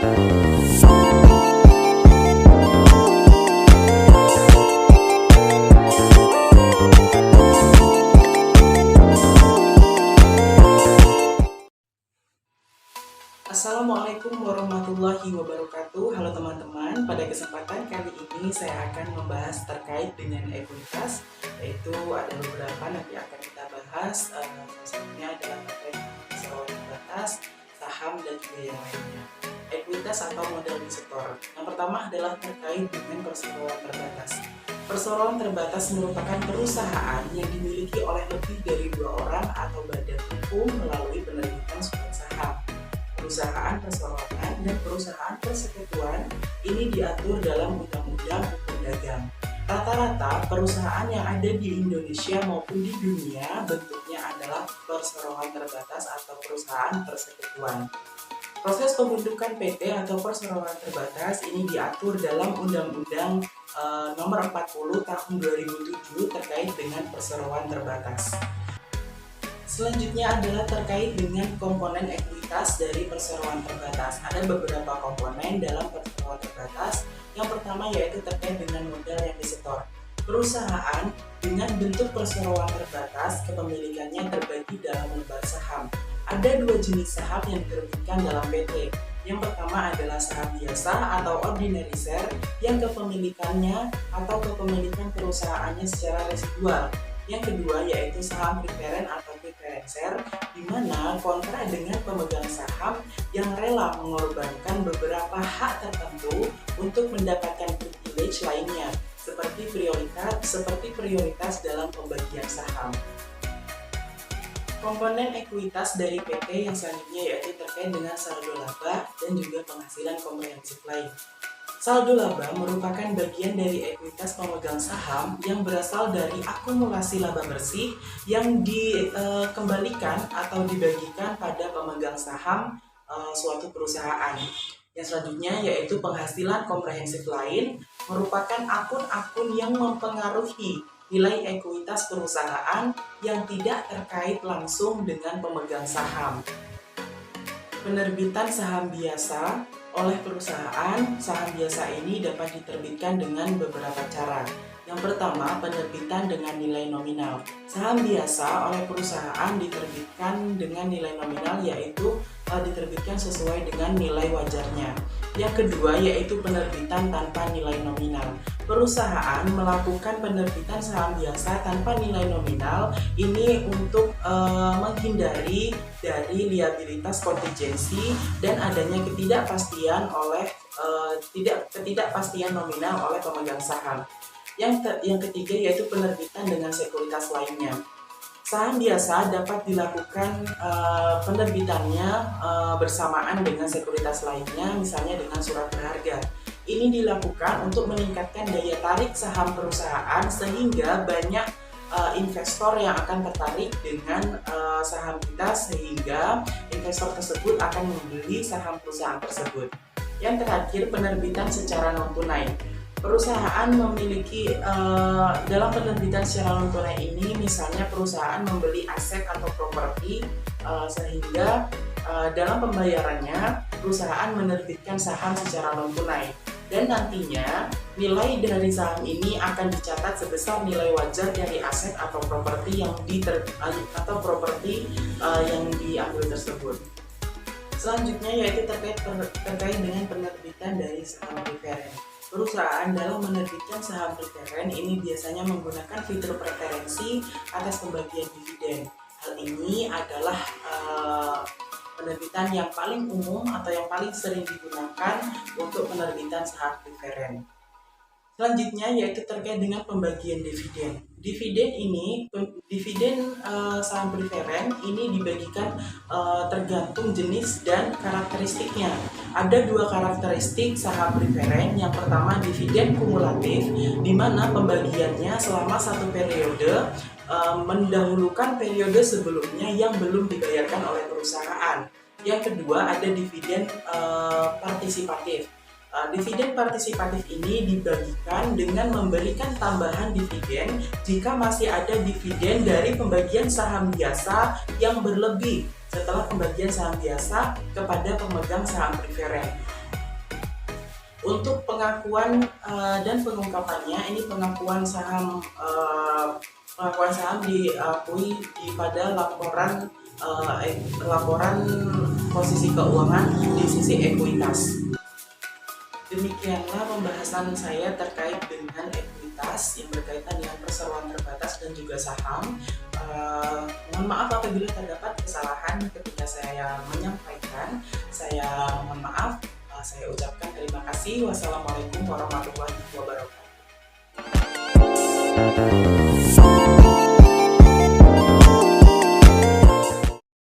Assalamualaikum warahmatullahi wabarakatuh. Halo teman-teman, pada kesempatan kali ini saya akan membahas terkait dengan ekuitas, yaitu ada beberapa nanti akan kita bahas. Salah satunya adalah terkait perseroan terbatas, saham dan juga yang lainnya. Ekuitas atau modal disetor. Yang pertama adalah terkait dengan perseroan terbatas. Perseroan terbatas merupakan perusahaan yang dimiliki oleh lebih dari 2 orang atau badan hukum melalui penerbitan surat saham. Perusahaan perseroan dan perusahaan persekutuan ini diatur dalam Undang-Undang Hukum Dagang. Rata-rata perusahaan yang ada di Indonesia maupun di dunia bentuknya adalah perseroan terbatas atau perusahaan persekutuan. Proses pembentukan PT atau perseroan terbatas ini diatur dalam Undang-Undang Nomor 40 Tahun 2007 terkait dengan perseroan terbatas. Selanjutnya adalah terkait dengan komponen ekuitas dari perseroan terbatas. Ada beberapa komponen dalam perseroan terbatas. Yang pertama yaitu terkait dengan modal yang disetor. Perusahaan dengan bentuk perseroan terbatas kepemilikannya terbagi dalam lembar saham. Ada 2 jenis saham yang diterbitkan dalam PT. Yang pertama adalah saham biasa atau ordinary share yang kepemilikannya atau kepemilikan perusahaannya secara residual. Yang kedua yaitu saham preferen atau preference share, di mana kontra dengan pemegang saham yang rela mengorbankan beberapa hak tertentu untuk mendapatkan privilege lainnya, seperti prioritas dalam pembagian saham. Komponen ekuitas dari PT yang selanjutnya yaitu terkait dengan saldo laba dan juga penghasilan komprehensif lain. Saldo laba merupakan bagian dari ekuitas pemegang saham yang berasal dari akumulasi laba bersih yang dikembalikan atau dibagikan pada pemegang saham suatu perusahaan. Yang selanjutnya yaitu penghasilan komprehensif lain merupakan akun-akun yang mempengaruhi nilai ekuitas perusahaan yang tidak terkait langsung dengan pemegang saham. Penerbitan saham biasa oleh perusahaan, saham biasa ini dapat diterbitkan dengan beberapa cara. Yang pertama, penerbitan dengan nilai nominal. Saham biasa oleh perusahaan diterbitkan dengan nilai nominal, yaitu diterbitkan sesuai dengan nilai wajarnya. Yang kedua, yaitu penerbitan tanpa nilai nominal. Perusahaan melakukan penerbitan saham biasa tanpa nilai nominal ini untuk menghindari dari liabilitas kontingensi dan adanya ketidakpastian nominal oleh pemegang saham. Yang ketiga yaitu penerbitan dengan sekuritas lainnya. Saham biasa dapat dilakukan penerbitannya bersamaan dengan sekuritas lainnya, misalnya dengan surat berharga. Ini dilakukan untuk meningkatkan daya tarik saham perusahaan sehingga banyak investor yang akan tertarik dengan saham kita, sehingga investor tersebut akan membeli saham perusahaan tersebut. Yang terakhir, penerbitan secara non-tunai. Perusahaan memiliki dalam penerbitan secara non-tunai ini, misalnya perusahaan membeli aset atau properti sehingga dalam pembayarannya perusahaan menerbitkan saham secara non-tunai. Dan nantinya nilai dari saham ini akan dicatat sebesar nilai wajar dari aset atau properti yang diambil tersebut. Selanjutnya yaitu terkait dengan penerbitan dari saham preferen. Perusahaan dalam menerbitkan saham preferen ini biasanya menggunakan fitur preferensi atas pembagian dividen. Hal ini adalah penerbitan yang paling umum atau yang paling sering digunakan untuk penerbitan saham preferen. Selanjutnya yaitu terkait dengan pembagian dividen. Dividen saham preferen ini dibagikan tergantung jenis dan karakteristiknya. Ada 2 karakteristik saham preferen. Yang pertama dividen kumulatif, di mana pembagiannya selama 1 periode mendahulukan periode sebelumnya yang belum dibayarkan oleh perusahaan. Yang kedua ada dividen partisipatif. Dividen partisipatif ini dibagikan dengan memberikan tambahan dividen jika masih ada dividen dari pembagian saham biasa yang berlebih setelah pembagian saham biasa kepada pemegang saham preferen. Untuk pengakuan dan pengungkapannya, ini pengakuan saham diakui pada laporan posisi keuangan di sisi ekuitas. Demikianlah pembahasan saya terkait dengan ekuitas yang berkaitan dengan perseroan terbatas dan juga saham. Mohon maaf apabila terdapat kesalahan ketika saya menyampaikan. Saya mohon maaf. Saya ucapkan terima kasih. Wassalamualaikum warahmatullahi wabarakatuh.